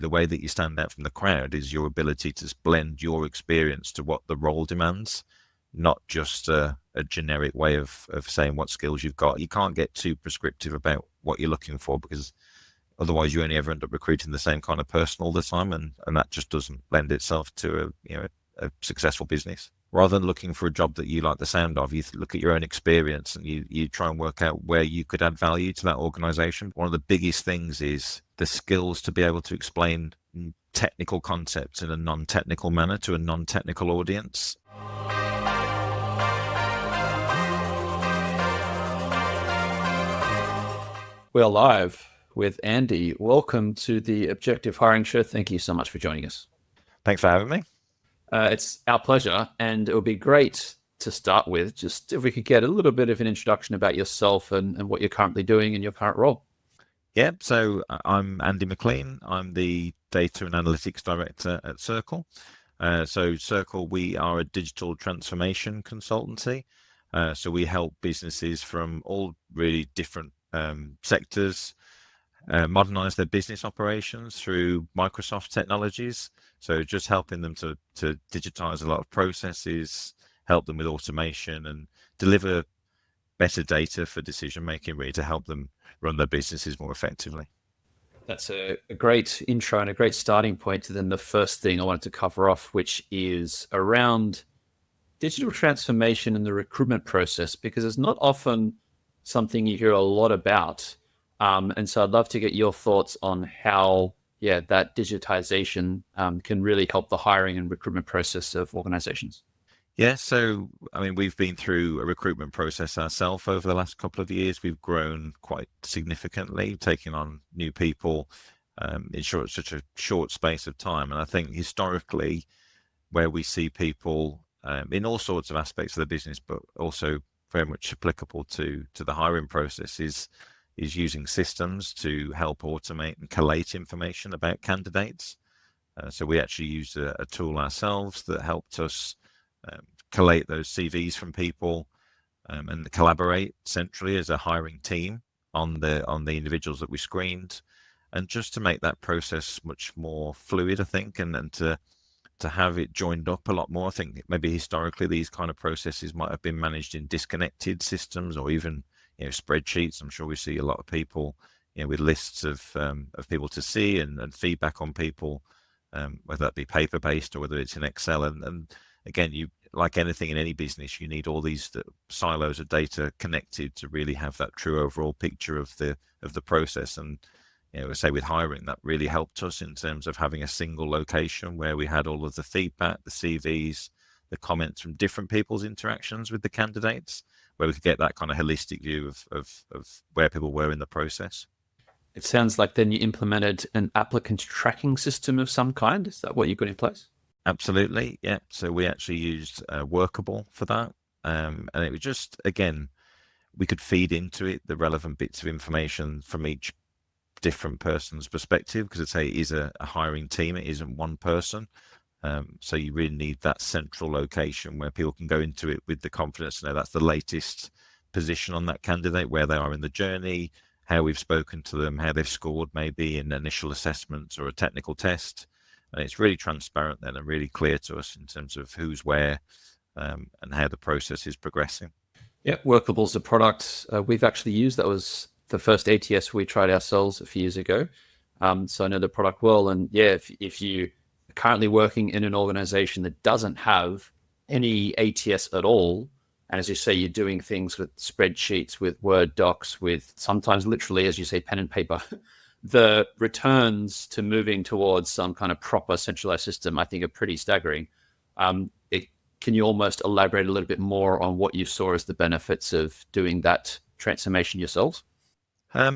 The way that you stand out from the crowd is your ability to blend your experience to what the role demands, not just a generic way of saying what skills you've got. You can't get too prescriptive about what you're looking for, because otherwise you only ever end up recruiting the same kind of person all the time, and that just doesn't lend itself to a successful business. Rather than looking for a job that you like the sound of, you look at your own experience and you try and work out where you could add value to that organization. One of the biggest things is the skills to be able to explain technical concepts in a non-technical manner to a non-technical audience. We're live with Andy. Welcome to the Objective Hiring Show. Thank you so much for joining us. Thanks for having me. It's our pleasure, and it would be great to start with just if we could get a little bit of an introduction about yourself and what you're currently doing in your current role. Yeah, so I'm Andy McLean. I'm the Data and Analytics Director at Circyl. So Circyl, we are a digital transformation consultancy. So we help businesses from all really different sectors modernize their business operations through Microsoft technologies. So just helping them to digitize a lot of processes, help them with automation and deliver better data for decision making, really to help them run their businesses more effectively. That's a great intro and a great starting point to then the first thing I wanted to cover off, which is around digital transformation in the recruitment process, because it's not often something you hear a lot about. And so I'd love to get your thoughts on how, that digitization can really help the hiring and recruitment process of organizations. Yeah, so I mean, we've been through a recruitment process ourselves over the last couple of years. We've grown quite significantly, taking on new people in such a short space of time. And I think historically, where we see people in all sorts of aspects of the business, but also very much applicable to the hiring process, is using systems to help automate and collate information about candidates. So we actually used a tool ourselves that helped us collate those CVs from people and collaborate centrally as a hiring team on the individuals that we screened, and just to make that process much more fluid, I think, and to have it joined up a lot more. I think maybe historically these kind of processes might have been managed in disconnected systems or even spreadsheets. I'm sure we see a lot of people with lists of people to see and feedback on people, whether that be paper based or whether it's in Excel. And again, you, like anything in any business, you need all these silos of data connected to really have that true overall picture of the process. And say with hiring, that really helped us in terms of having a single location where we had all of the feedback, the CVs, the comments from different people's interactions with the candidates, where we could get that kind of holistic view of where people were in the process. It sounds like then you implemented an applicant tracking system of some kind. Is that what you got in place? Absolutely, yeah. So we actually used Workable for that. And it was just, again, we could feed into it the relevant bits of information from each different person's perspective, because I'd say it is a hiring team. It isn't one person. So you really need that central location where people can go into it with the confidence to know that's the latest position on that candidate, where they are in the journey, how we've spoken to them, how they've scored maybe in initial assessments or a technical test. And it's really transparent then and really clear to us in terms of who's where and how the process is progressing. Yeah, Workable's a product we've actually used. That was the first ATS we tried ourselves a few years ago. So I know the product well. And yeah, if you are currently working in an organization that doesn't have any ATS at all, and as you say, you're doing things with spreadsheets, with Word docs, with sometimes literally, as you say, pen and paper, the returns to moving towards some kind of proper centralized system, I think, are pretty staggering. Can you almost elaborate a little bit more on what you saw as the benefits of doing that transformation yourselves?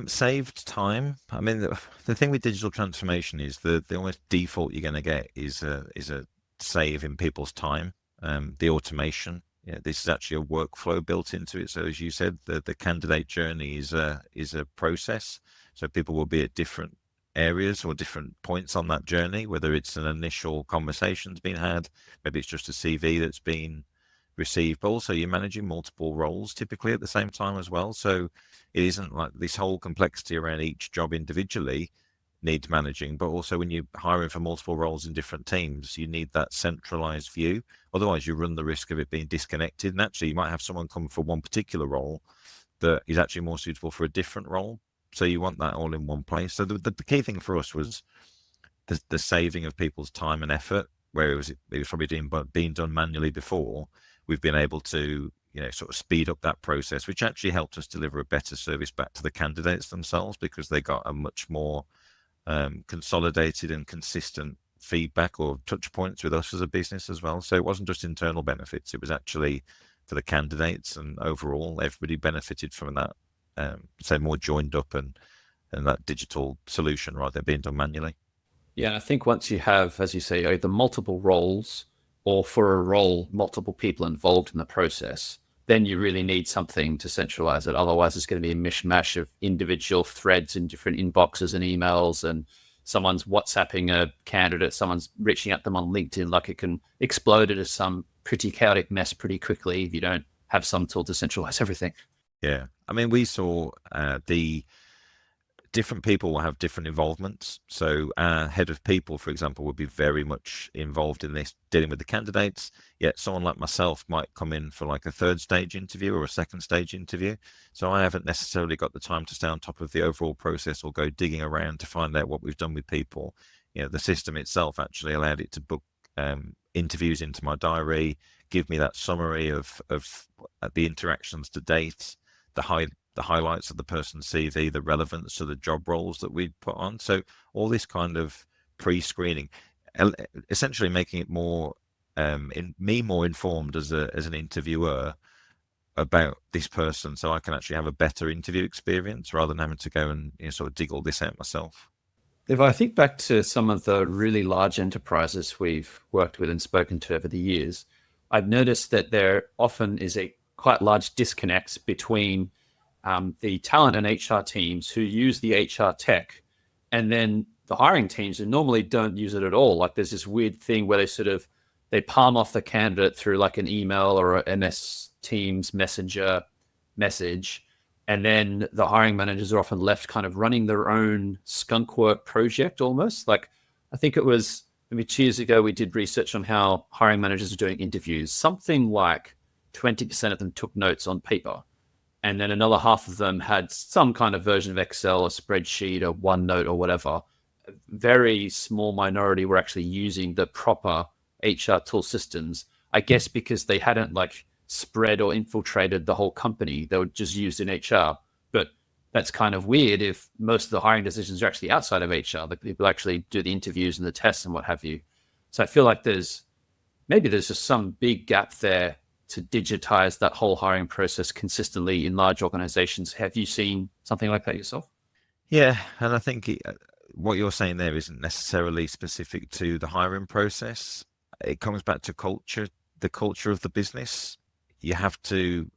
Saved time. I mean, the thing with digital transformation is the almost default you're going to get is a save in people's time. The automation. This is actually a workflow built into it. So as you said, the candidate journey is a process. So people will be at different areas or different points on that journey, whether it's an initial conversation's been had, maybe it's just a CV that's been received, but also you're managing multiple roles typically at the same time as well. So it isn't like this whole complexity around each job individually needs managing, but also when you're hiring for multiple roles in different teams, you need that centralized view. Otherwise, you run the risk of it being disconnected. And actually, you might have someone come for one particular role that is actually more suitable for a different role. So you want that all in one place. So the key thing for us was the saving of people's time and effort, where it was probably being done manually before. We've been able to, sort of speed up that process, which actually helped us deliver a better service back to the candidates themselves, because they got a much more consolidated and consistent feedback or touch points with us as a business as well. So it wasn't just internal benefits, it was actually for the candidates, and overall everybody benefited from that, say more joined up and that digital solution rather than being done manually. Yeah, I think once you have, as you say, either multiple roles or for a role, multiple people involved in the process, then you really need something to centralize it. Otherwise, it's going to be a mishmash of individual threads in different inboxes and emails, and someone's WhatsApping a candidate, someone's reaching out to them on LinkedIn. Like, it can explode into some pretty chaotic mess pretty quickly if you don't have some tool to centralize everything. Yeah. I mean, we saw the different people will have different involvements. So our head of people, for example, would be very much involved in this, dealing with the candidates. Yet someone like myself might come in for like a third stage interview or a second stage interview. So I haven't necessarily got the time to stay on top of the overall process or go digging around to find out what we've done with people. The system itself actually allowed it to book interviews into my diary, give me that summary of the interactions to date, the highlights of the person's CV, the relevance to the job roles that we put on. So all this kind of pre-screening, essentially making it more more informed as an interviewer about this person, so I can actually have a better interview experience rather than having to go and sort of dig all this out myself. If I think back to some of the really large enterprises we've worked with and spoken to over the years, I've noticed that there often is a quite large disconnect between the talent and HR teams who use the HR tech, and then the hiring teams who normally don't use it at all. Like, there's this weird thing where they palm off the candidate through like an email or a MS Teams Messenger message, and then the hiring managers are often left kind of running their own skunk work project almost. Like, I think it was maybe 2 years ago, we did research on how hiring managers are doing interviews. Something like 20% of them took notes on paper. And then another half of them had some kind of version of Excel, a spreadsheet, or OneNote, or whatever. A very small minority were actually using the proper HR tool systems, I guess because they hadn't like spread or infiltrated the whole company. They were just used in HR. But that's kind of weird if most of the hiring decisions are actually outside of HR. The people actually do the interviews and the tests and what have you. So I feel like there's just some big gap there to digitize that whole hiring process consistently in large organizations. Have you seen something like that yourself? Yeah, and I think what you're saying there isn't necessarily specific to the hiring process. It comes back to culture, the culture of the business. You have to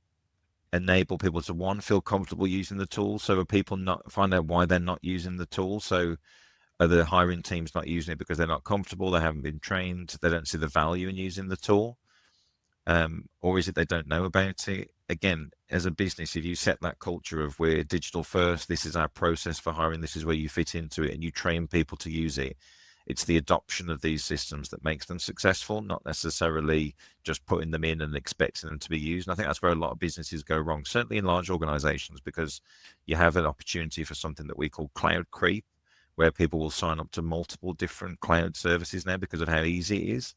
enable people to, one, feel comfortable using the tool. So people not find out why they're not using the tool. So are the hiring teams not using it because they're not comfortable, they haven't been trained, they don't see the value in using the tool? Or is it they don't know about it? Again, as a business, if you set that culture of we're digital first, this is our process for hiring, this is where you fit into it, and you train people to use it, it's the adoption of these systems that makes them successful, not necessarily just putting them in and expecting them to be used. And I think that's where a lot of businesses go wrong, certainly in large organizations, because you have an opportunity for something that we call cloud creep, where people will sign up to multiple different cloud services now because of how easy it is.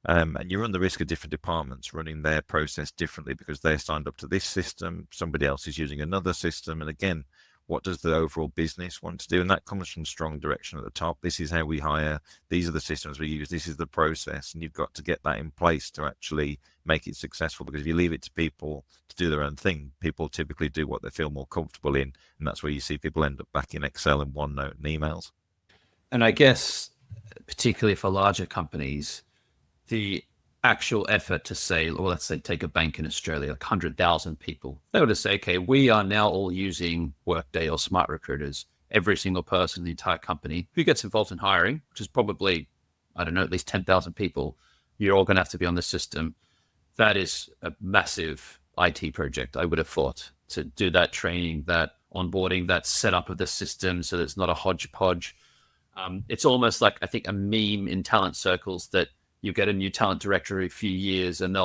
And you run the risk of different departments running their process differently because they're signed up to this system, somebody else is using another system. And again, what does the overall business want to do? And that comes from strong direction at the top. This is how we hire. These are the systems we use. This is the process. And you've got to get that in place to actually make it successful, because if you leave it to people to do their own thing, people typically do what they feel more comfortable in. And that's where you see people end up back in Excel and OneNote and emails. And I guess, particularly for larger companies, the actual effort to say, well, let's say take a bank in Australia, like 100,000 people, they were to say, okay, we are now all using Workday or Smart Recruiters. Every single person in the entire company who gets involved in hiring, which is probably, I don't know, at least 10,000 people, you're all going to have to be on the system. That is a massive IT project, I would have thought, to do that training, that onboarding, that setup of the system so that it's not a hodgepodge. It's almost like, I think, a meme in talent circles that you get a new talent director every few years and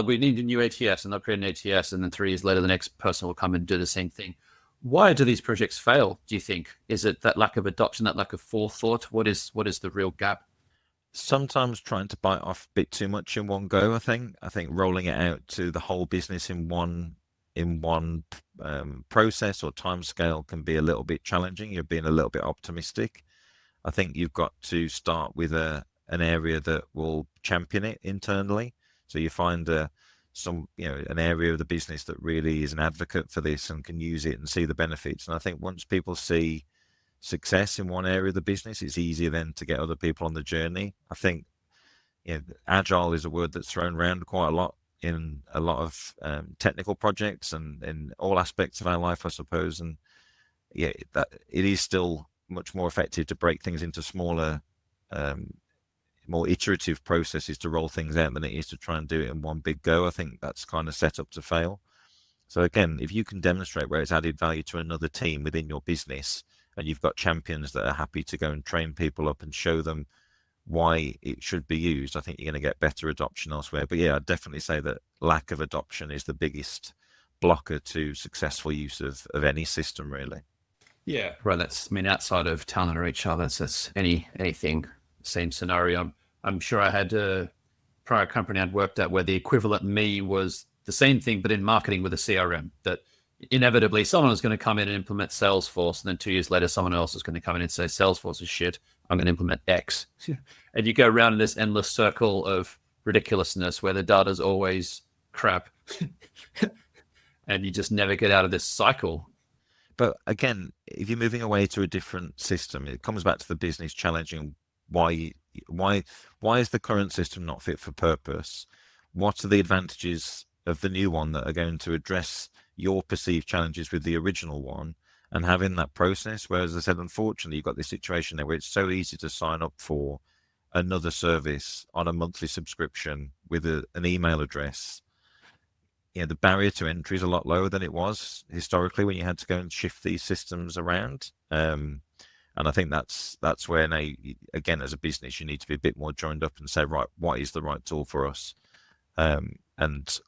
we need a new ATS, and they'll create an ATS, and then 3 years later, the next person will come and do the same thing. Why do these projects fail, do you think? Is it that lack of adoption, that lack of forethought? What is the real gap? Sometimes trying to bite off a bit too much in one go. I think rolling it out to the whole business in one process or time scale can be a little bit challenging. You're being a little bit optimistic. I think you've got to start with an area that will champion it internally. So you find an area of the business that really is an advocate for this and can use it and see the benefits. And I think once people see success in one area of the business, it's easier then to get other people on the journey. I think agile is a word that's thrown around quite a lot in a lot of technical projects and in all aspects of our life, I suppose. And that it is still much more effective to break things into smaller, more iterative processes to roll things out than it is to try and do it in one big go. I think that's kind of set up to fail. So again, if you can demonstrate where it's added value to another team within your business, and you've got champions that are happy to go and train people up and show them why it should be used, I think you're going to get better adoption elsewhere. But yeah, I'd definitely say that lack of adoption is the biggest blocker to successful use of any system, really. Yeah, right. Outside of talent or HR, that's anything. Same scenario. I'm sure I had a prior company I'd worked at where the equivalent me was the same thing, but in marketing with a CRM. That inevitably someone was going to come in and implement Salesforce, and then 2 years later, someone else is going to come in and say Salesforce is shit. I'm going to implement X, and you go around in this endless circle of ridiculousness where the data is always crap, and you just never get out of this cycle. But again, if you're moving away to a different system, it comes back to the business challenging why is the current system not fit for purpose? What are the advantages of the new one that are going to address your perceived challenges with the original one, and having that process? Whereas, as I said, unfortunately, you've got this situation there where it's so easy to sign up for another service on a monthly subscription with an email address. The barrier to entry is a lot lower than it was historically when you had to go and shift these systems around. And I think that's where now, again, as a business, you need to be a bit more joined up and say, right, what is the right tool for us? And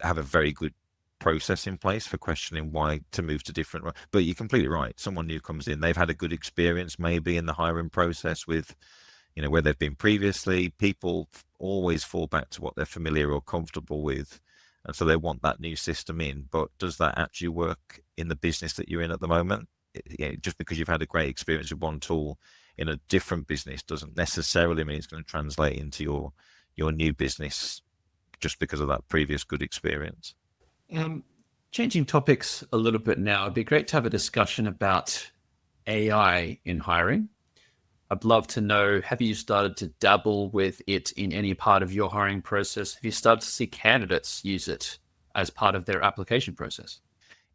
have a very good process in place for questioning why to move to different. But you're completely right. Someone new comes in, they've had a good experience maybe in the hiring process with, where they've been previously. People always fall back to what they're familiar or comfortable with. And so they want that new system in. But does that actually work in the business that you're in at the moment? Just because you've had a great experience with one tool in a different business doesn't necessarily mean it's going to translate into your new business just because of that previous good experience. Changing topics a little bit now, it'd be great to have a discussion about AI in hiring. I'd love to know, have you started to dabble with it in any part of your hiring process? Have you started to see candidates use it as part of their application process?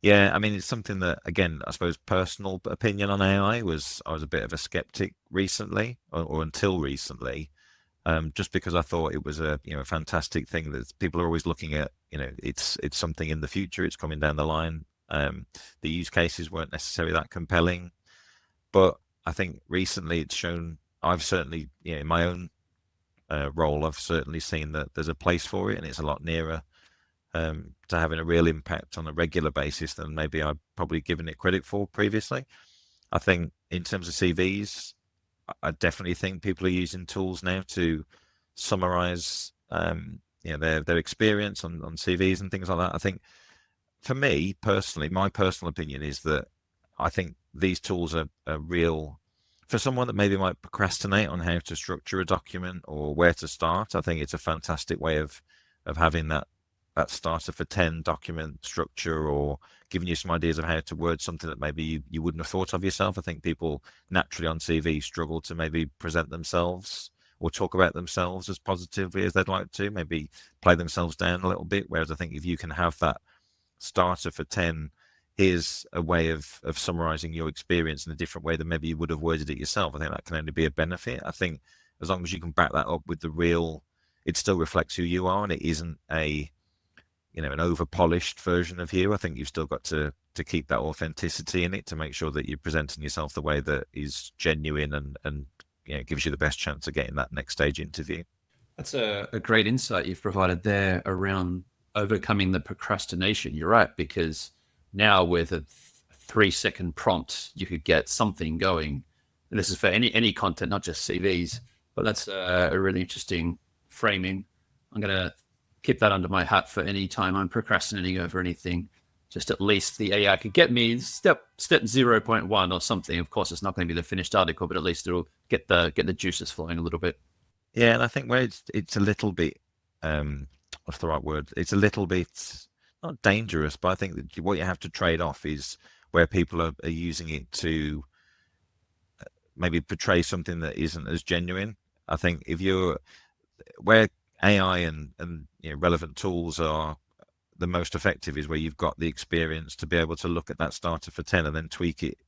Yeah, it's something that, again, I suppose personal opinion on AI I was a bit of a skeptic recently, or until recently, just because I thought it was a fantastic thing that people are always looking at. It's something in the future. It's coming down the line. The use cases weren't necessarily that compelling, but I think recently it's shown. I've certainly, in my own role, I've certainly seen that there's a place for it, and it's a lot nearer to having a real impact on a regular basis than maybe I've probably given it credit for previously. I think in terms of CVs, I definitely think people are using tools now to summarize their experience on CVs and things like that. I think for me personally, my personal opinion is that I think these tools are real for someone that maybe might procrastinate on how to structure a document or where to start. I think it's a fantastic way of having that starter for 10 document structure, or giving you some ideas of how to word something that maybe you wouldn't have thought of yourself. I think people naturally on CV struggle to maybe present themselves or talk about themselves as positively as they'd like to, maybe play themselves down a little bit. Whereas I think if you can have that starter for 10, here's a way of summarizing your experience in a different way than maybe you would have worded it yourself, I think that can only be a benefit. I think as long as you can back that up with the real, it still reflects who you are, and it isn't a an over polished version of you. I think you've still got to keep that authenticity in it to make sure that you're presenting yourself the way that is genuine and gives you the best chance of getting that next stage interview. That's a great insight you've provided there around overcoming the procrastination. You're right, because now with a 3-second prompt, you could get something going. And this is for any content, not just CVs, but that's a really interesting framing. I'm going to keep that under my hat for any time I'm procrastinating over anything. Just at least the AI could get me step 0.1 or something. Of course, it's not going to be the finished article, but at least it'll get the juices flowing a little bit. Yeah, and I think where it's a little bit, what's the right word? It's a little bit not dangerous, but I think that what you have to trade off is where people are using it to maybe portray something that isn't as genuine. I think where AI and relevant tools are the most effective is where you've got the experience to be able to look at that starter for 10 and then tweak it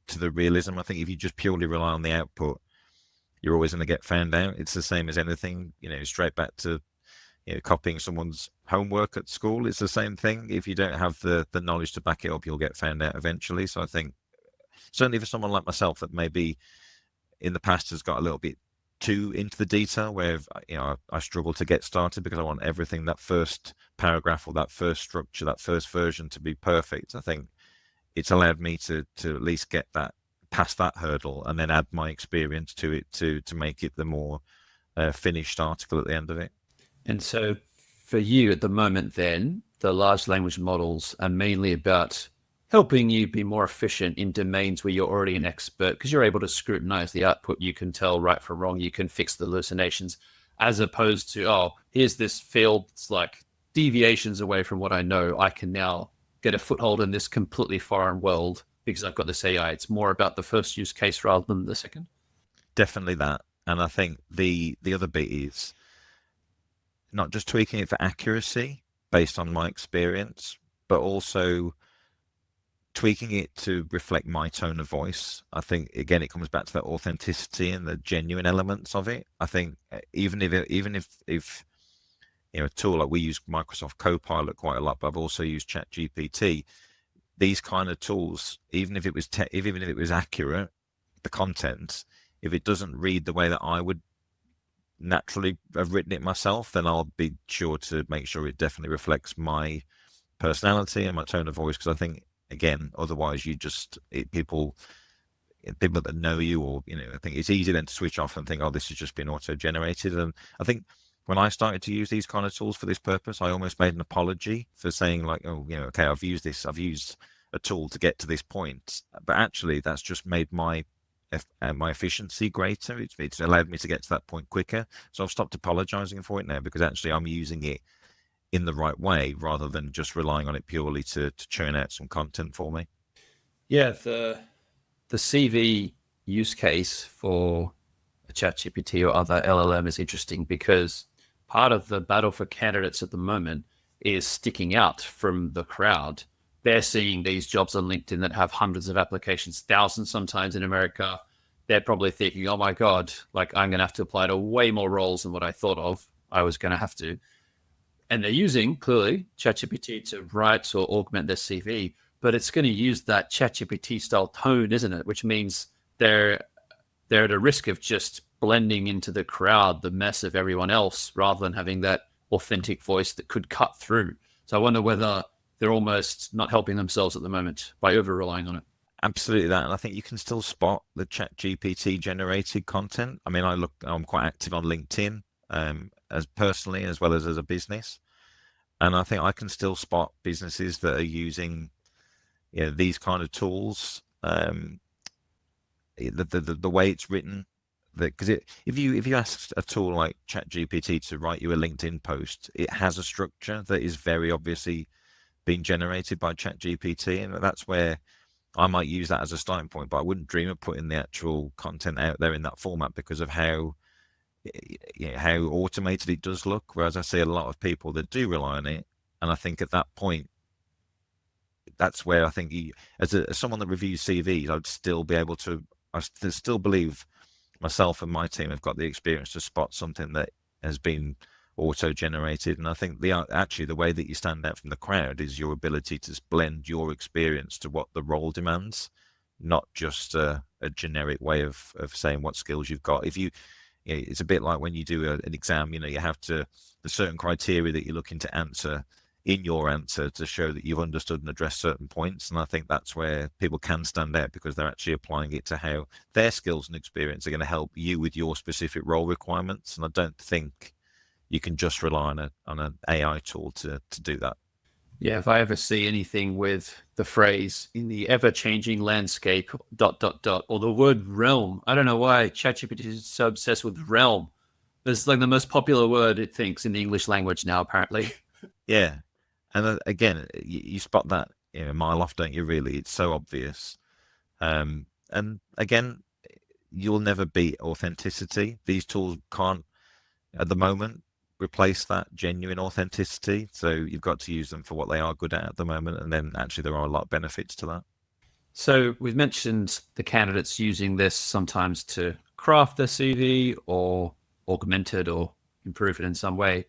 to the realism. I think if you just purely rely on the output, you're always going to get found out. It's the same as anything, straight back to copying someone's homework at school. It's the same thing. If you don't have the knowledge to back it up, you'll get found out eventually. So I think certainly for someone like myself that maybe in the past has got a little bit too into the detail, where I struggle to get started because I want everything, that first paragraph or that first structure, that first version to be perfect. I think it's allowed me to at least get that past that hurdle and then add my experience to it to make it the more finished article at the end of it. And so for you at the moment, then the large language models are mainly about helping you be more efficient in domains where you're already an expert, because you're able to scrutinize the output. You can tell right from wrong. You can fix the hallucinations, as opposed to, here's this field. It's like deviations away from what I know. I can now get a foothold in this completely foreign world because I've got this AI. It's more about the first use case rather than the second. Definitely that. And I think the other bit is not just tweaking it for accuracy based on my experience, but also tweaking it to reflect my tone of voice. I think again it comes back to that authenticity and the genuine elements of it. I think even if a tool like we use Microsoft Copilot quite a lot, but I've also used ChatGPT. These kind of tools, even if it was accurate, the content, if it doesn't read the way that I would naturally have written it myself, then I'll be sure to make sure it definitely reflects my personality and my tone of voice. Because I think, again, otherwise people that know you, or I think it's easy then to switch off and think, this has just been auto generated. And I think when I started to use these kind of tools for this purpose, I almost made an apology for saying like, okay, I've used a tool to get to this point, but actually that's just made my efficiency greater. It's allowed me to get to that point quicker. So I've stopped apologizing for it now, because actually I'm using it in the right way rather than just relying on it purely to churn out some content for me. Yeah, the CV use case for a ChatGPT or other LLM is interesting, because part of the battle for candidates at the moment is sticking out from the crowd. They're seeing these jobs on LinkedIn that have hundreds of applications, thousands sometimes in America. They're probably thinking, oh my God, like I'm going to have to apply to way more roles than what I thought of I was going to have to. And they're using, clearly, ChatGPT to write or augment their CV, but it's going to use that ChatGPT style tone, isn't it? Which means they're at a risk of just blending into the crowd, the mess of everyone else, rather than having that authentic voice that could cut through. So I wonder whether they're almost not helping themselves at the moment by over-relying on it. Absolutely that. And I think you can still spot the ChatGPT generated content. I mean, I'm quite active on LinkedIn, as personally as well as a business. And I think I can still spot businesses that are using these kind of tools, the way it's written. Because if you ask a tool like ChatGPT to write you a LinkedIn post, it has a structure that is very obviously being generated by ChatGPT, and that's where I might use that as a starting point. But I wouldn't dream of putting the actual content out there in that format because of how automated it does look. Whereas I see a lot of people that do rely on it, and I think at that point, that's where I think as someone that reviews CVs, I'd still be able to. I still believe myself and my team have got the experience to spot something that has been auto-generated. And I think the way that you stand out from the crowd is your ability to blend your experience to what the role demands, not just a generic way of saying what skills you've got. It's a bit like when you do an exam, you have the certain criteria that you're looking to answer in your answer to show that you've understood and addressed certain points. And I think that's where people can stand out, because they're actually applying it to how their skills and experience are going to help you with your specific role requirements. And I don't think you can just rely on an AI tool to do that. Yeah, if I ever see anything with the phrase "in the ever-changing landscape," ... or the word realm, I don't know why ChatGPT is so obsessed with realm. It's like the most popular word it thinks in the English language now, apparently. Yeah. And again, you spot that a mile off, don't you, really? It's so obvious. And again, you'll never beat authenticity. These tools can't, at the moment, replace that genuine authenticity. So you've got to use them for what they are good at the moment. And then actually there are a lot of benefits to that. So we've mentioned the candidates using this sometimes to craft their CV or augment it or improve it in some way.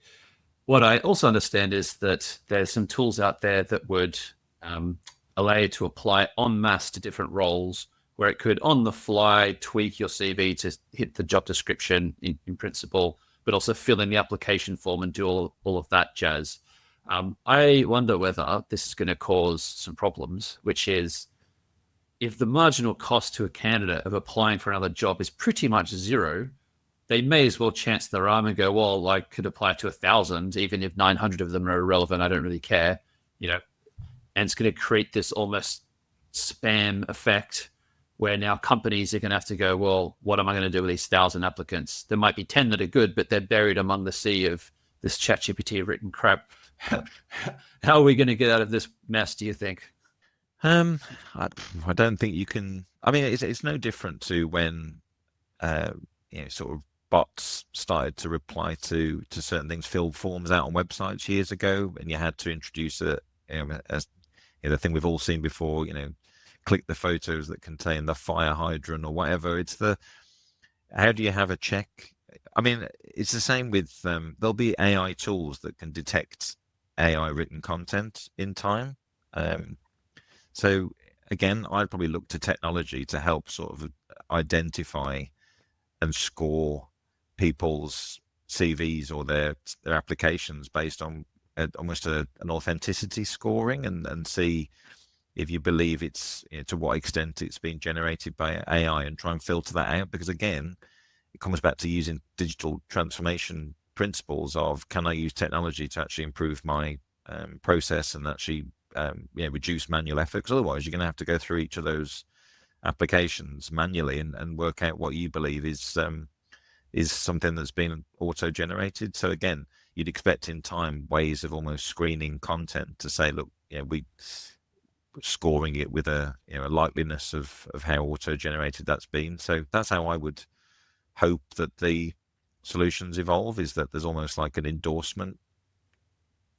What I also understand is that there's some tools out there that would allow you to apply en masse to different roles, where it could on the fly tweak your CV to hit the job description in principle, but also fill in the application form and do all of that jazz. I wonder whether this is going to cause some problems, which is if the marginal cost to a candidate of applying for another job is pretty much zero, they may as well chance their arm and go, well, I could apply to 1,000, even if 900 of them are irrelevant. I don't really care, and it's going to create this almost spam effect where now companies are going to have to go, well, what am I going to do with these 1,000 applicants? There might be 10 that are good, but they're buried among the sea of this ChatGPT written crap. How are we going to get out of this mess, do you think? I don't think you can. I mean, it's no different to when sort of bots started to reply to certain things, fill forms out on websites years ago, and you had to introduce the thing we've all seen before, click the photos that contain the fire hydrant or whatever. It's how do you have a check? I mean, it's the same with there'll be AI tools that can detect AI written content in time. So again, I'd probably look to technology to help sort of identify and score people's CVs or their applications based on almost an authenticity scoring, and see if you believe it's to what extent it's been generated by AI, and try and filter that out. Because again, it comes back to using digital transformation principles of, can I use technology to actually improve my process and actually reduce manual effort? Because otherwise you're going to have to go through each of those applications manually and work out what you believe is something that's been auto-generated. So again, you'd expect in time ways of almost screening content to say, look, we scoring it with a likeliness of how auto-generated that's been. So that's how I would hope that the solutions evolve, is that there's almost like an endorsement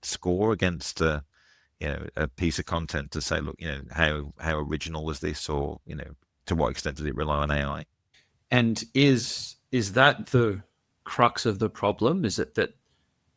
score against a piece of content to say, look, how original was this, or to what extent did it rely on AI? And is that the crux of the problem? Is it that,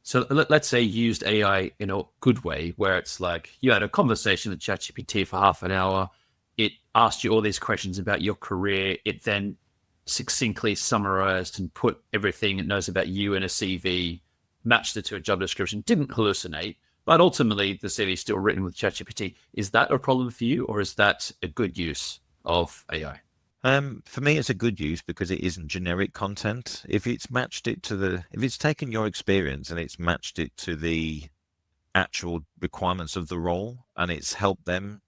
so let's say you used AI in a good way, where it's like you had a conversation with ChatGPT for half an hour, it asked you all these questions about your career, it then succinctly summarized and put everything it knows about you in a CV, matched it to a job description, didn't hallucinate, but ultimately the CV is still written with ChatGPT. Is that a problem for you, or is that a good use of AI? For me, it's a good use because it isn't generic content. If it's matched it to if it's taken your experience and it's matched it to the actual requirements of the role, and it's helped them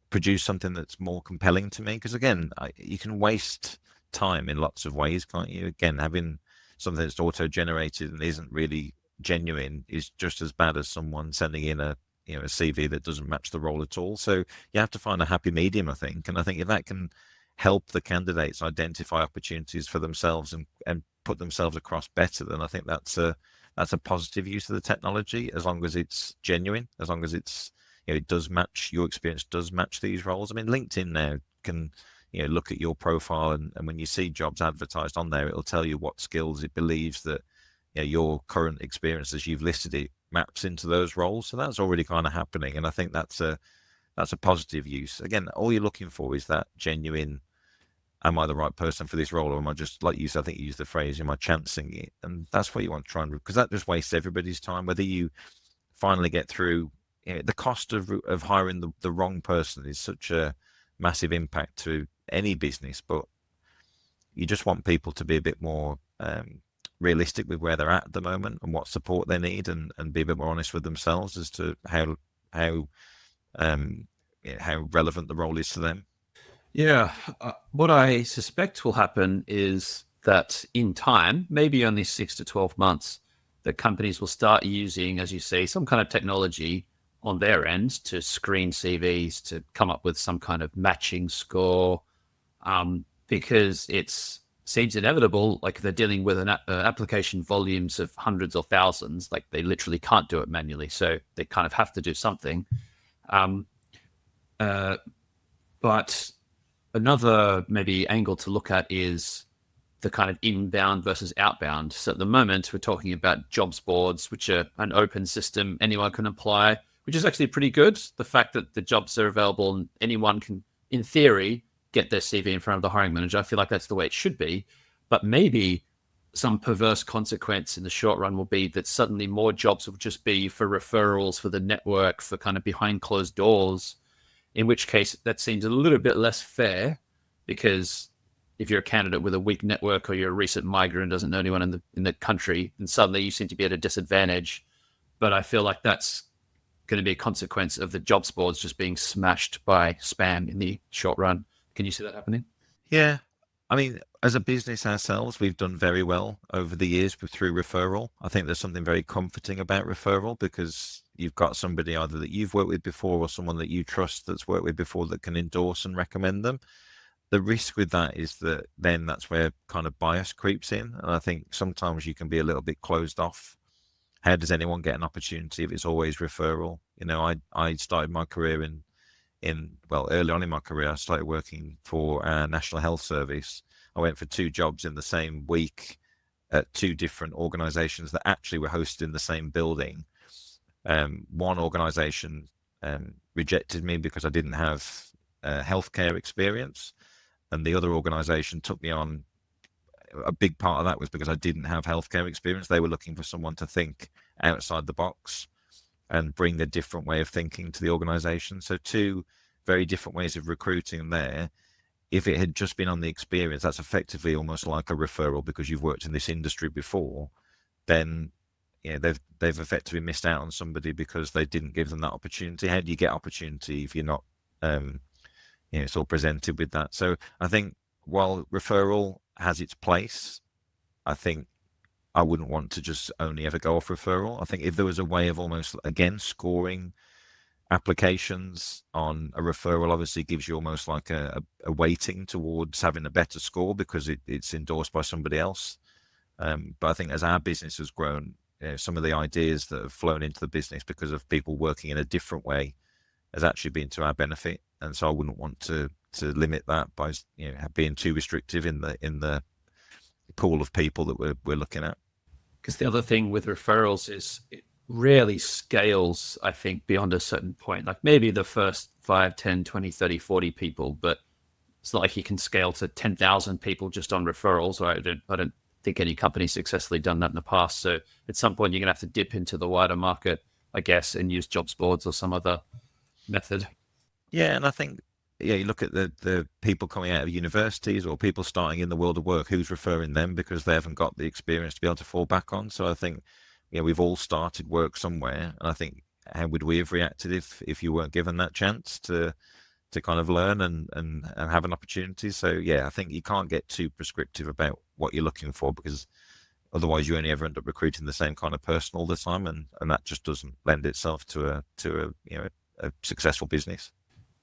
produce something that's more compelling to me. Because again, you can waste time in lots of ways, can't you? Again, having something that's auto-generated and isn't really genuine is just as bad as someone sending in a CV that doesn't match the role at all. So you have to find a happy medium, I think. And I think if that can help the candidates identify opportunities for themselves and put themselves across better, then I think that's a positive use of the technology, as long as it's genuine, as long as it's it does match your experience, does match these roles. I mean, LinkedIn now can look at your profile, and when you see jobs advertised on there, it'll tell you what skills it believes that your current experience as you've listed it maps into those roles. So that's already kind of happening, and I think that's a positive use. Again, all you're looking for is that genuine, am I the right person for this role, or am I just, like you said, I think you used the phrase, am I chancing it? And that's what you want to try and, because that just wastes everybody's time. Whether you finally get through, the cost of hiring the wrong person is such a massive impact to any business, but you just want people to be a bit more realistic with where they're at the moment and what support they need, and be a bit more honest with themselves as to how relevant the role is to them. Yeah, what I suspect will happen is that in time, maybe only 6 to 12 months, that companies will start using, as you say, some kind of technology on their end to screen CVs, to come up with some kind of matching score, because it seems inevitable. Like, if they're dealing with an application volumes of hundreds or thousands, like, they literally can't do it manually, so they kind of have to do something. But another maybe angle to look at is the kind of inbound versus outbound. So at the moment, we're talking about jobs boards, which are an open system, anyone can apply, which is actually pretty good. The fact that the jobs are available and anyone can, in theory, get their CV in front of the hiring manager, I feel like that's the way it should be. But maybe some perverse consequence in the short run will be that suddenly more jobs will just be for referrals, for the network, for kind of behind closed doors, in which case that seems a little bit less fair, because if you're a candidate with a weak network, or you're a recent migrant and doesn't know anyone in the country, then suddenly you seem to be at a disadvantage. But I feel like that's going to be a consequence of the jobs boards just being smashed by spam in the short run. Can you see that happening? Yeah. I mean, as a business ourselves, we've done very well over the years through referral. I think there's something very comforting about referral, because you've got somebody either that you've worked with before or someone that you trust that's worked with before that can endorse and recommend them. The risk with that is that then that's where kind of bias creeps in. And I think sometimes you can be a little bit closed off. How does anyone get an opportunity if it's always referral? I started my career early on in my career, I started working for our National Health Service. I went for 2 jobs in the same week at 2 different organizations that actually were hosted in the same building. One organization rejected me because I didn't have healthcare experience, and the other organization took me on. A big part of that was because I didn't have healthcare experience. They were looking for someone to think outside the box and bring a different way of thinking to the organization. So 2 very different ways of recruiting there. If it had just been on the experience, that's effectively almost like a referral, because you've worked in this industry before. Then they've effectively missed out on somebody because they didn't give them that opportunity. How do you get opportunity if you're not sort of presented with that? So I think while referral has its place, I think I wouldn't want to just only ever go off referral. I think if there was a way of almost, again, scoring applications on a referral, obviously gives you almost like a weighting towards having a better score because it's endorsed by somebody else. But I think as our business has grown, some of the ideas that have flown into the business because of people working in a different way has actually been to our benefit. And so I wouldn't want to limit that by being too restrictive in the pool of people that we're looking at. Because the other thing with referrals is it rarely scales, I think, beyond a certain point. Like maybe the first 5, 10, 20, 30, 40 people, but it's not like you can scale to 10,000 people just on referrals. Right? I don't think any company's successfully done that in the past. So at some point, you're going to have to dip into the wider market, I guess, and use jobs boards or some other method. Yeah, and I think you look at the people coming out of universities or people starting in the world of work, who's referring them because they haven't got the experience to be able to fall back on. So I think we've all started work somewhere, and I think how would we have reacted if you weren't given that chance to kind of learn and have an opportunity? So yeah, I think you can't get too prescriptive about what you're looking for, because otherwise you only ever end up recruiting the same kind of person all the time, and that just doesn't lend itself to a successful business.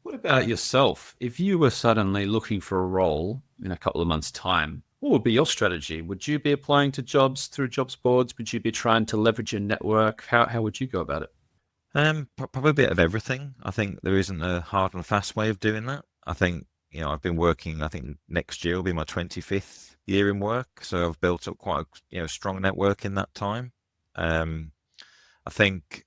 What about yourself? If you were suddenly looking for a role in a couple of months' time, what would be your strategy? Would you be applying to jobs through jobs boards? Would you be trying to leverage your network? How would you go about it? Probably a bit of everything. I think there isn't a hard and fast way of doing that. I think I've been working. I think next year will be my 25th year in work, so I've built up quite a strong network in that time. I think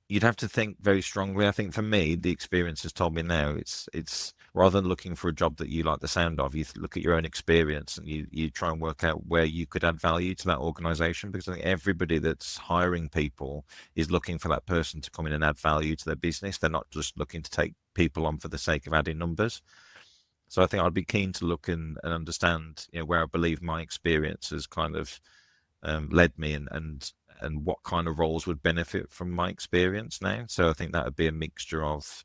you'd have to think very strongly. I think for me, the experience has told me now it's rather than looking for a job that you like the sound of, you look at your own experience and you try and work out where you could add value to that organization, because I think everybody that's hiring people is looking for that person to come in and add value to their business. They're not just looking to take people on for the sake of adding numbers. So I think I'd be keen to look and understand, where I believe my experience has kind of led me, and what kind of roles would benefit from my experience now. So I think that would be a mixture of,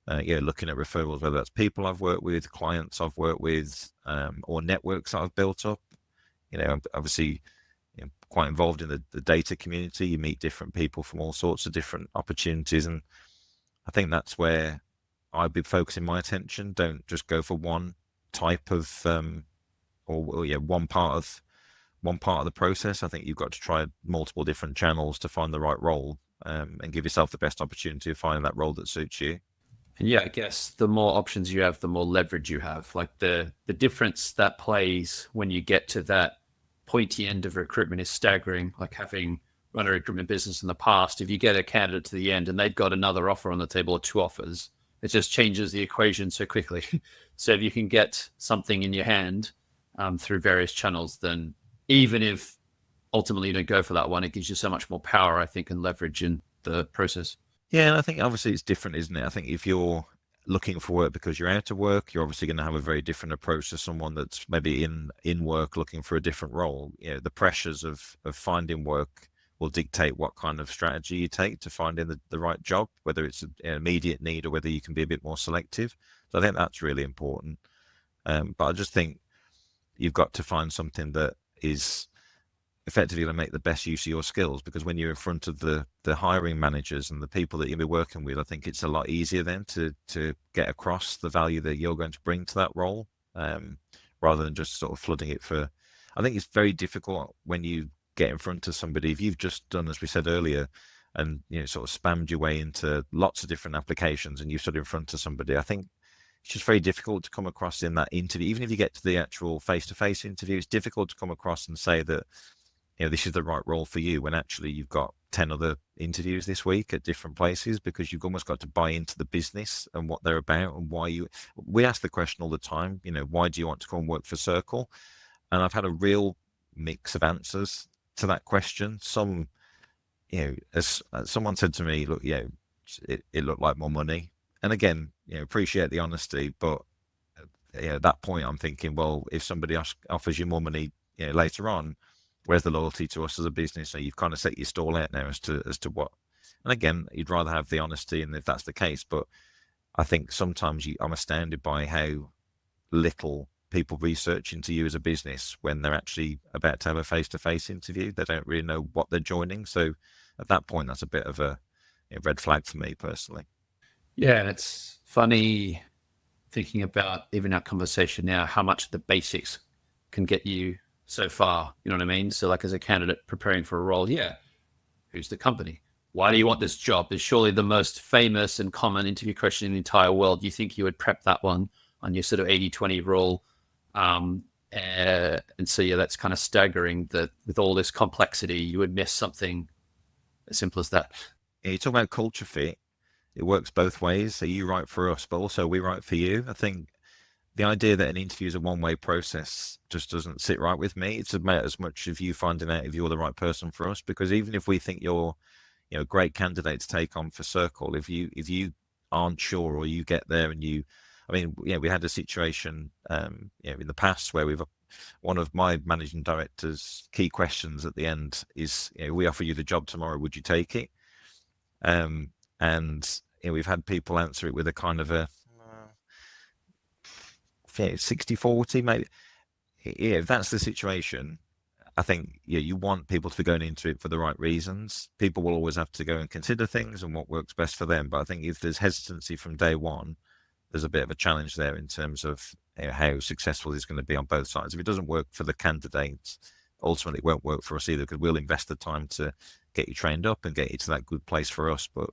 looking at referrals, whether that's people I've worked with, clients I've worked with, or networks that I've built up. I'm obviously quite involved in the data community. You meet different people from all sorts of different opportunities, and I think that's where I'd be focusing my attention. Don't just go for one type of one part of the process. I think you've got to try multiple different channels to find the right role, and give yourself the best opportunity of finding that role that suits you. And yeah, I guess the more options you have, the more leverage you have. Like the difference that plays when you get to that pointy end of recruitment is staggering. Like having run a recruitment business in the past, if you get a candidate to the end and they've got another offer on the table or two offers, it just changes the equation so quickly. So if you can get something in your hand through various channels, then even if ultimately you don't go for that one, it gives you so much more power, I think, and leverage in the process. Yeah, and I think obviously it's different, isn't it? I think if you're looking for work because you're out of work, you're obviously going to have a very different approach to someone that's maybe in work looking for a different role. The pressures of finding work will dictate what kind of strategy you take to finding the right job, whether it's an immediate need or whether you can be a bit more selective. So I think that's really important. But I just think you've got to find something that is effectively going to make the best use of your skills, because when you're in front of the hiring managers and the people that you'll be working with, I think it's a lot easier then to get across the value that you're going to bring to that role, rather than just sort of flooding it for. I think it's very difficult when you get in front of somebody, if you've just done, as we said earlier, and sort of spammed your way into lots of different applications and you stood in front of somebody. I think it's just very difficult to come across in that interview. Even if you get to the actual face-to-face interview, it's difficult to come across and say that this is the right role for you, when actually you've got 10 other interviews this week at different places, because you've almost got to buy into the business and what they're about and why we ask the question all the time, why do you want to come and work for Circyl? And I've had a real mix of answers to that question. Some, as someone said to me, look, it looked like more money. And again, appreciate the honesty, but at that point I'm thinking, well, if somebody offers you more money, later on, where's the loyalty to us as a business? So you've kind of set your stall out now as to what. And again, you'd rather have the honesty, and if that's the case, but I think sometimes I'm astounded by how little people research into you as a business when they're actually about to have a face-to-face interview. They don't really know what they're joining. So at that point, that's a bit of a red flag for me personally. Yeah, and it's funny thinking about even our conversation now, how much the basics can get you so far. You know what I mean? So like as a candidate preparing for a role, who's the company? Why do you want this job? Is surely the most famous and common interview question in the entire world. Do you think you would prep that one on your sort of 80-20 rule? And so, that's kind of staggering that with all this complexity, you would miss something as simple as that. You talk about culture fit. It works both ways. So you write for us, but also we write for you. I think the idea that an interview is a one-way process just doesn't sit right with me. It's about as much of you finding out if you're the right person for us, because even if we think you're a great candidate to take on for Circyl, if you aren't sure, or you get there and we had a situation in the past where one of my managing director's key questions at the end is, we offer you the job tomorrow, would you take it? And we've had people answer it with a kind of a 60-40 maybe. If that's the situation, I think you want people to be going into it for the right reasons. People will always have to go and consider things and what works best for them. But I think if there's hesitancy from day one, there's a bit of a challenge there in terms of how successful it's going to be on both sides. If it doesn't work for the candidates, ultimately it won't work for us either, because we'll invest the time to get you trained up and get you to that good place for us. But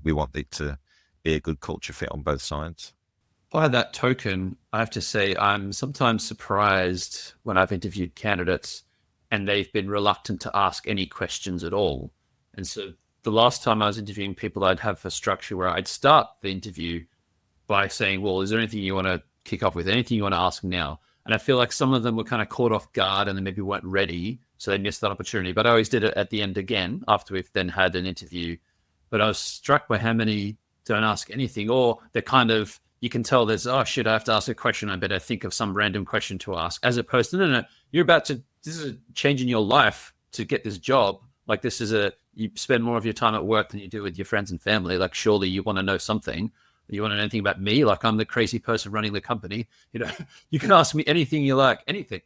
we want it to be a good culture fit on both sides. By that token, I have to say I'm sometimes surprised when I've interviewed candidates and they've been reluctant to ask any questions at all. And so the last time I was interviewing people, I'd have a structure where I'd start the interview by saying, well, is there anything you want to kick off with? Anything you want to ask now? And I feel like some of them were kind of caught off guard and they maybe weren't ready. So they missed that opportunity. But I always did it at the end again after we've then had an interview. But I was struck by how many don't ask anything, or they're kind of, you can tell there's, oh shit, I have to ask a question. I better think of some random question to ask, as opposed to, no, you're about to, this is a change in your life to get this job. Like this is you spend more of your time at work than you do with your friends and family. Like surely you want to know something. You want to know anything about me? Like I'm the crazy person running the company. You can ask me anything you like, anything.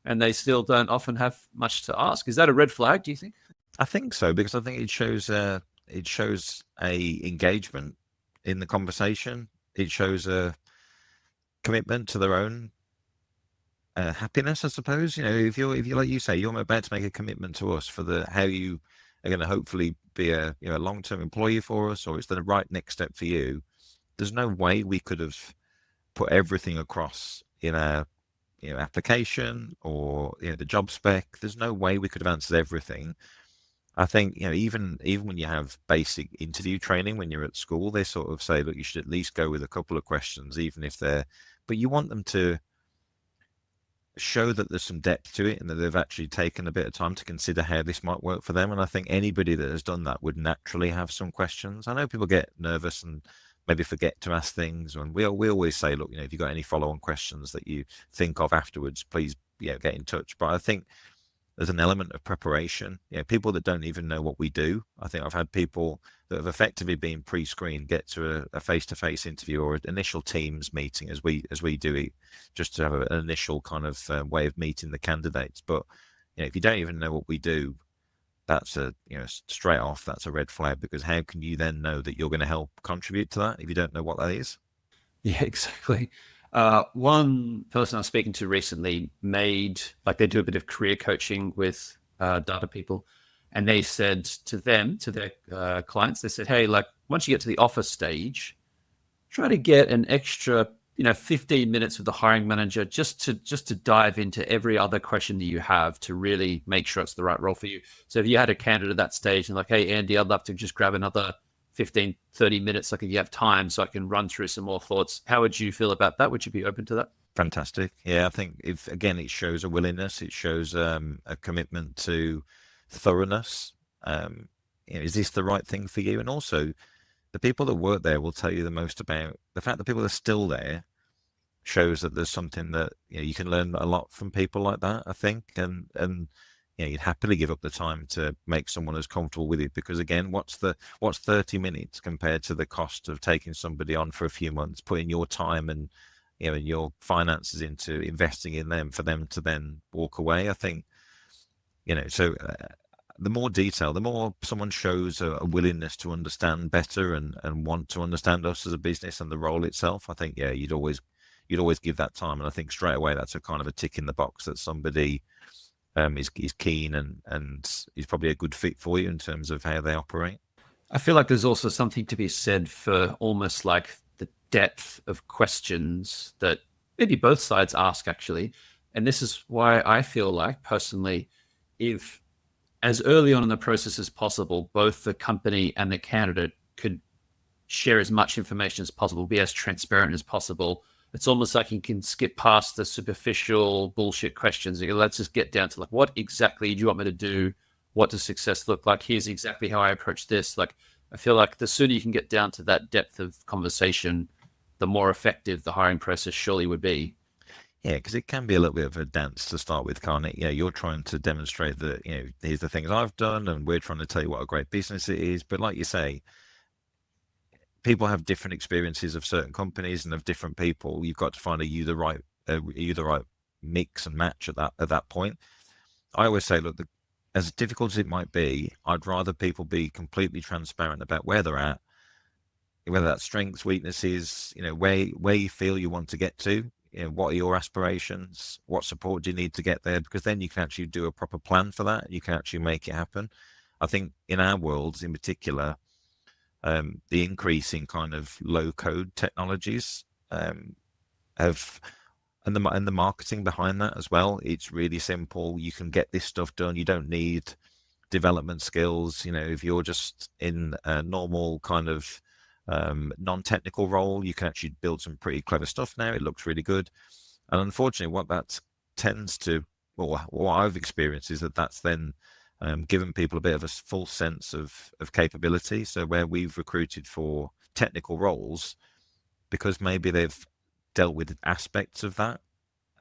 And they still don't often have much to ask. Is that a red flag, do you think? I think so, because I think it shows a engagement in the conversation. It shows a commitment to their own happiness, I suppose. If you're like you say, you're about to make a commitment to us for how you are going to hopefully be a long-term employee for us, or it's the right next step for you. There's no way we could have put everything across in a application or the job spec. There's no way we could have answered everything. I think even when you have basic interview training when you're at school, they sort of say, look, you should at least go with a couple of questions, even if but you want them to show that there's some depth to it and that they've actually taken a bit of time to consider how this might work for them. And I think anybody that has done that would naturally have some questions. I know people get nervous and maybe forget to ask things, and we always say, look, if you've got any follow-on questions that you think of afterwards, please get in touch. But I think there's an element of preparation. People that don't even know what we do. I think I've had people that have effectively been pre-screened get to a face-to-face interview or an initial Teams meeting as we do it, just to have an initial kind of way of meeting the candidates. But if you don't even know what we do, that's straight off, that's a red flag, because how can you then know that you're going to help contribute to that if you don't know what that is? Yeah, exactly. One person I was speaking to recently they do a bit of career coaching with data people, and they said to their clients, they said, hey, like once you get to the offer stage, try to get an extra 15 minutes with the hiring manager just to dive into every other question that you have to really make sure it's the right role for you. So if you had a candidate at that stage and like, hey, Andy, I'd love to just grab another 15, 30 minutes, like if you have time so I can run through some more thoughts, how would you feel about that? Would you be open to that? Fantastic. Yeah, I think it shows a willingness, it shows a commitment to thoroughness. Is this the right thing for you? And also, the people that work there will tell you the most about the fact that people are still there. Shows that there's something that you can learn a lot from people like that, I think, and you'd happily give up the time to make someone as comfortable with it, because again, what's 30 minutes compared to the cost of taking somebody on for a few months, putting your time and your finances into investing in them for them to then walk away? I think so. The more detail, the more someone shows a willingness to understand better and want to understand us as a business and the role itself, I think you'd always give that time. And I think straight away that's a kind of a tick in the box that somebody is keen and is probably a good fit for you in terms of how they operate. I feel like there's also something to be said for almost like the depth of questions that maybe both sides ask, actually. And this is why I feel like personally, if as early on in the process as possible, both the company and the candidate could share as much information as possible, be as transparent as possible. It's almost like you can skip past the superficial bullshit questions. Let's just get down to like, what exactly do you want me to do? What does success look like? Here's exactly how I approach this. Like, I feel like the sooner you can get down to that depth of conversation, the more effective the hiring process surely would be. Yeah, because it can be a little bit of a dance to start with, can't it? You're trying to demonstrate that, here's the things I've done, and we're trying to tell you what a great business it is. But like you say, people have different experiences of certain companies and of different people. You've got to find you the right mix and match at that point. I always say, look, as difficult as it might be, I'd rather people be completely transparent about where they're at, whether that's strengths, weaknesses, where you feel you want to get to. What are your aspirations? What support do you need to get there? Because then you can actually do a proper plan for that. You can actually make it happen. I think in our worlds in particular, the increase in kind of low code technologies have and the marketing behind that as well. It's really simple. You can get this stuff done. You don't need development skills. If you're just in a normal kind of non-technical role, you can actually build some pretty clever stuff now. It looks really good. And unfortunately, what that tends to, well, what I've experienced is that's then given people a bit of a full sense of capability. So where we've recruited for technical roles, because maybe they've dealt with aspects of that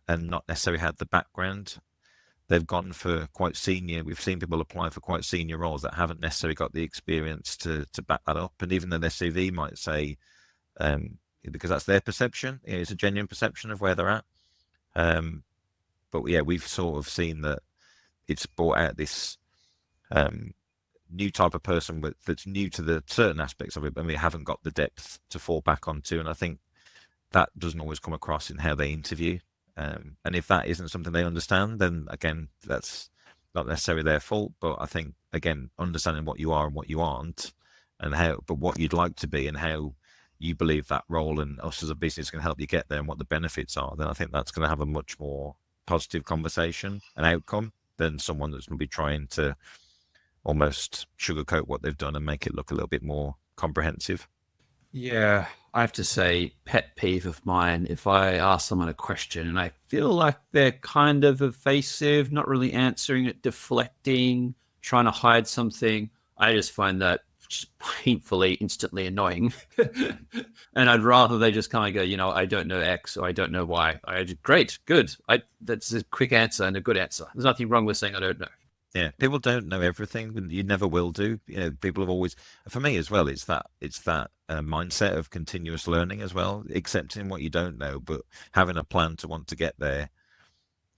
and not necessarily had the background, they've gone for quite senior. We've seen people apply for quite senior roles that haven't necessarily got the experience to back that up. And even though their CV might say, because that's their perception, it's a genuine perception of where they're at. But yeah, we've sort of seen that it's brought out this new type of person that's new to the certain aspects of it, but we haven't got the depth to fall back onto. And I think that doesn't always come across in how they interview. And if that isn't something they understand, then again, that's not necessarily their fault. But I think, again, understanding what you are and what you aren't, but what you'd like to be and how you believe that role and us as a business can help you get there and what the benefits are, then I think that's going to have a much more positive conversation and outcome than someone that's going to be trying to almost sugarcoat what they've done and make it look a little bit more comprehensive. Yeah, I have to say, pet peeve of mine, if I ask someone a question and I feel like they're kind of evasive, not really answering it, deflecting, trying to hide something, I just find that just painfully, instantly annoying. And I'd rather they just kind of go, I don't know X or I don't know Y. Great, good. That's a quick answer and a good answer. There's nothing wrong with saying I don't know. Yeah, people don't know everything. You never will do. People have always, for me as well, it's that mindset of continuous learning as well, accepting what you don't know, but having a plan to want to get there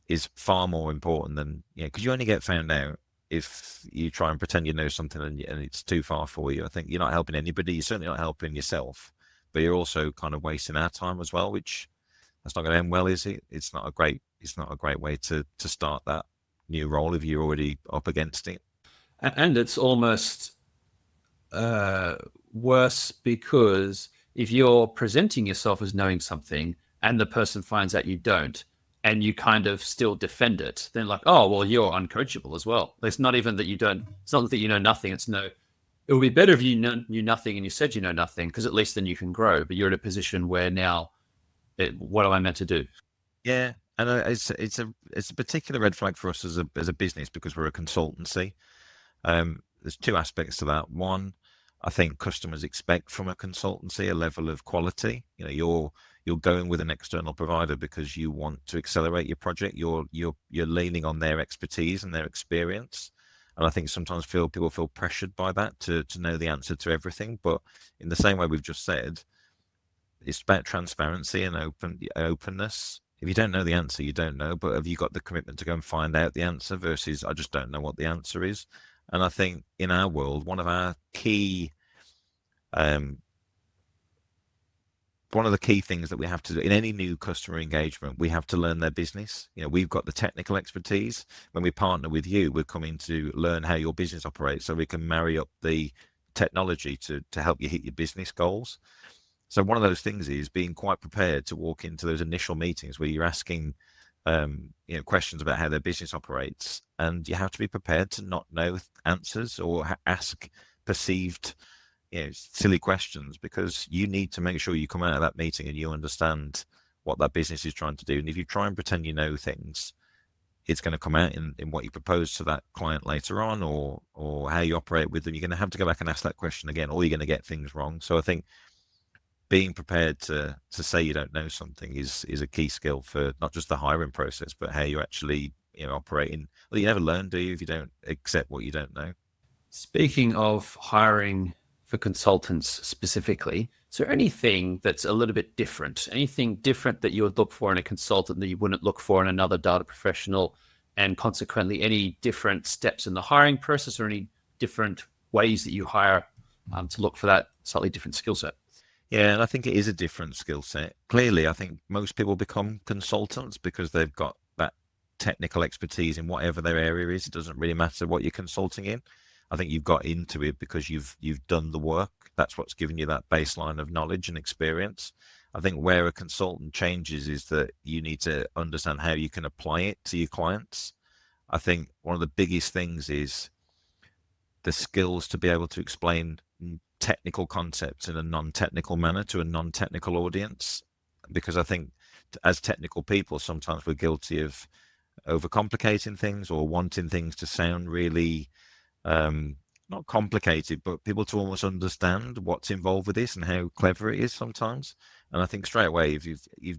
is far more important than, because you only get found out if you try and pretend you know something and it's too far for you. I think you're not helping anybody. You're certainly not helping yourself, but you're also kind of wasting our time as well, which that's not going to end well, is it? It's not a great way to start that new role if you're already up against it. And it's almost worse because if you're presenting yourself as knowing something and the person finds out you don't, and you kind of still defend it, then like, oh, well, you're uncoachable as well. It's not even that it's not that you know nothing. It would be better if you knew nothing and you said you know nothing, because at least then you can grow. But you're in a position where now, what am I meant to do? Yeah. And it's a particular red flag for us as a business because we're a consultancy. There's two aspects to that. One, I think customers expect from a consultancy a level of quality. You're going with an external provider because you want to accelerate your project. You're leaning on their expertise and their experience. And I think sometimes people feel pressured by that to know the answer to everything. But in the same way we've just said, it's about transparency and openness. If you don't know the answer, you don't know, but have you got the commitment to go and find out the answer versus I just don't know what the answer is? And I think in our world, one of our key, one of the key things that we have to do in any new customer engagement, we have to learn their business. We've got the technical expertise. When we partner with you, we're coming to learn how your business operates so we can marry up the technology to help you hit your business goals. So one of those things is being quite prepared to walk into those initial meetings where you're asking questions about how their business operates, and you have to be prepared to not know answers or ask perceived silly questions, because you need to make sure you come out of that meeting and you understand what that business is trying to do. And if you try and pretend you know things, it's going to come out in what you propose to that client later on, or how you operate with them. You're going to have to go back and ask that question again, or you're going to get things wrong. So I think being prepared to say you don't know something is a key skill for not just the hiring process, but how you actually operating. Well, you never learn, do you, if you don't accept what you don't know? Speaking of hiring for consultants specifically, is there anything that's a little bit different? Anything different that you would look for in a consultant that you wouldn't look for in another data professional? And consequently, any different steps in the hiring process or any different ways that you hire to look for that slightly different skill set? Yeah, and I think it is a different skill set. Clearly, I think most people become consultants because they've got that technical expertise in whatever their area is. It doesn't really matter what you're consulting in. I think you've got into it because you've done the work. That's what's given you that baseline of knowledge and experience. I think where a consultant changes is that you need to understand how you can apply it to your clients. I think one of the biggest things is the skills to be able to explain technical concepts in a non-technical manner to a non-technical audience, because I think as technical people, sometimes we're guilty of overcomplicating things or wanting things to sound really not complicated, but people to almost understand what's involved with this and how clever it is sometimes. And I think straight away, if you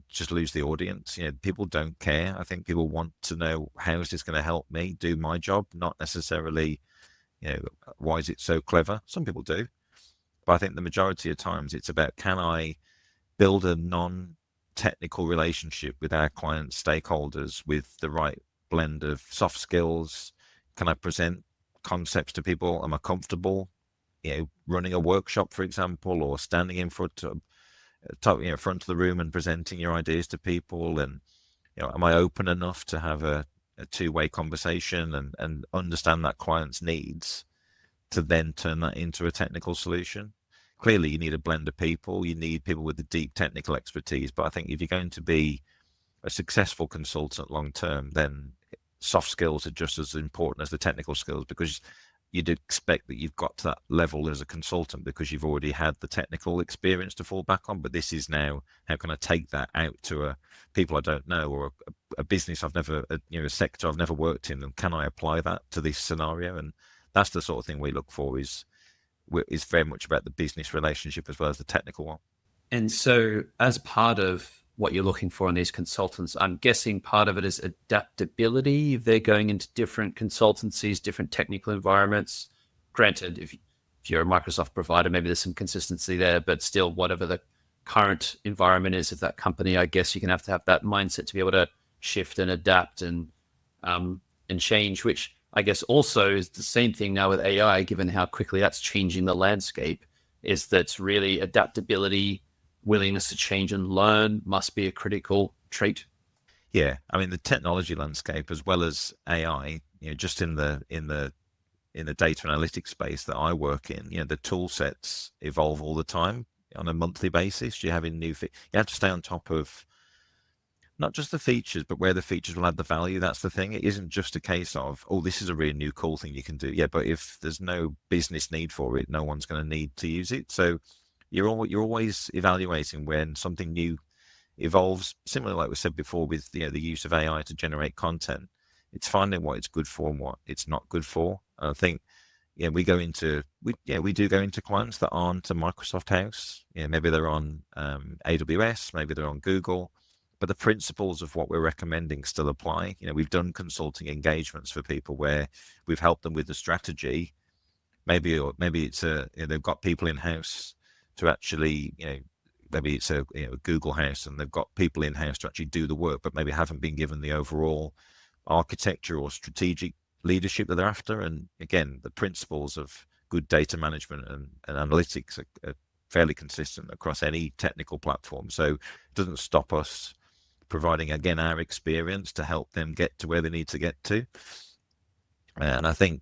just lose the audience, people don't care. I think people want to know, how is this going to help me do my job, not necessarily, why is it so clever? Some people do, but I think the majority of times it's about, can I build a non-technical relationship with our client stakeholders with the right blend of soft skills? Can I present concepts to people? Am I comfortable, running a workshop, for example, or standing in front of the room and presenting your ideas to people? And am I open enough to have a two-way conversation and understand that client's needs to then turn that into a technical solution? Clearly, you need a blend of people. You need people with the deep technical expertise. But I think if you're going to be a successful consultant long term, then soft skills are just as important as the technical skills, because you'd expect that you've got to that level as a consultant because you've already had the technical experience to fall back on. But this is now, how can I take that out to people I don't know, or a business I've never, a sector I've never worked in, and can I apply that to this scenario? And that's the sort of thing we look for, is very much about the business relationship as well as the technical one. And so, as part of what you're looking for in these consultants, I'm guessing part of it is adaptability. If they're going into different consultancies, different technical environments. Granted, if you're a Microsoft provider, maybe there's some consistency there, but still, whatever the current environment is of that company, I guess you can have to have that mindset to be able to shift and adapt and change, which I guess also is the same thing now with AI, given how quickly that's changing the landscape, is that really adaptability, willingness to change and learn must be a critical trait. Yeah, I mean, the technology landscape as well as AI, just in the data analytics space that I work in, the tool sets evolve all the time on a monthly basis. You're having you have to stay on top of not just the features, but where the features will add the value. That's the thing. It isn't just a case of, oh, this is a really new cool thing you can do. Yeah, but if there's no business need for it, no one's going to need to use it. So you're always evaluating when something new evolves. Similar, like we said before, with the use of AI to generate content. It's finding what it's good for and what it's not good for. And I think, we do go into clients that aren't a Microsoft house. Maybe they're on AWS, maybe they're on Google, but the principles of what we're recommending still apply. We've done consulting engagements for people where we've helped them with the strategy. Maybe it's they've got people in house to actually, maybe it's a Google house and they've got people in house to actually do the work, but maybe haven't been given the overall architecture or strategic leadership that they're after. And again, the principles of good data management and analytics are fairly consistent across any technical platform. So it doesn't stop us providing, again, our experience to help them get to where they need to get to. And I think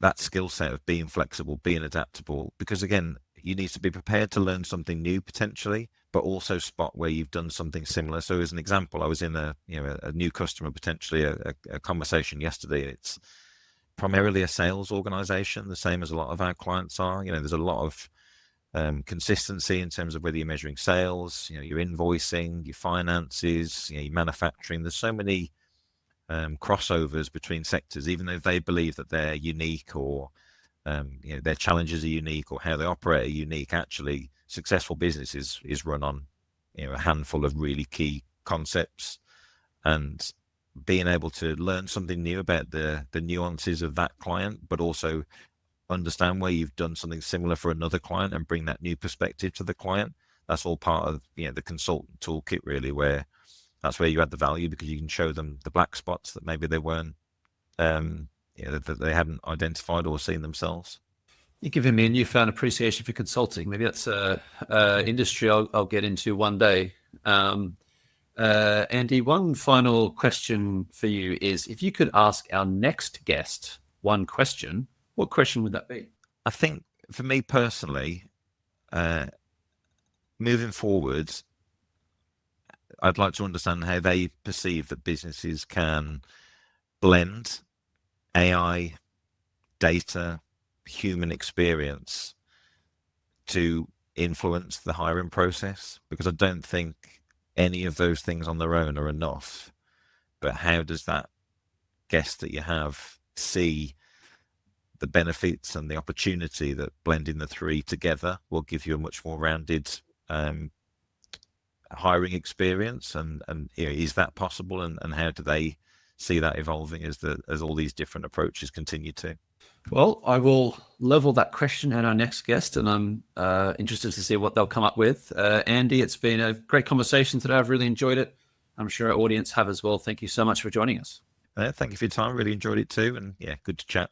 that skill set of being flexible, being adaptable, because again, you need to be prepared to learn something new potentially, but also spot where you've done something similar. So as an example, I was in a new customer, potentially a conversation yesterday. It's primarily a sales organization, the same as a lot of our clients are. There's a lot of consistency in terms of whether you're measuring sales, your invoicing, your finances, your manufacturing. There's so many crossovers between sectors, even though they believe that they're unique or their challenges are unique or how they operate are unique. Actually, successful business is run on a handful of really key concepts, and being able to learn something new about the nuances of that client, but also understand where you've done something similar for another client and bring that new perspective to the client. That's all part of the consultant toolkit, really, where that's where you add the value, because you can show them the black spots that maybe they weren't that they hadn't identified or seen themselves. You're giving me a newfound appreciation for consulting. Maybe that's a industry I'll get into one day. Andy, one final question for you is, if you could ask our next guest one question, what question would that be? I think for me personally, moving forward, I'd like to understand how they perceive that businesses can blend AI, data, human experience to influence the hiring process, because I don't think any of those things on their own are enough. But how does that guest that you have see the benefits and the opportunity that blending the three together will give you a much more rounded hiring experience? And is that possible? And how do they see that evolving as all these different approaches continue to? Well, I will level that question at our next guest, and I'm interested to see what they'll come up with. Andy, it's been a great conversation today. I've really enjoyed it. I'm sure our audience have as well. Thank you so much for joining us. Thank you for your time. Really enjoyed it too. And yeah, good to chat.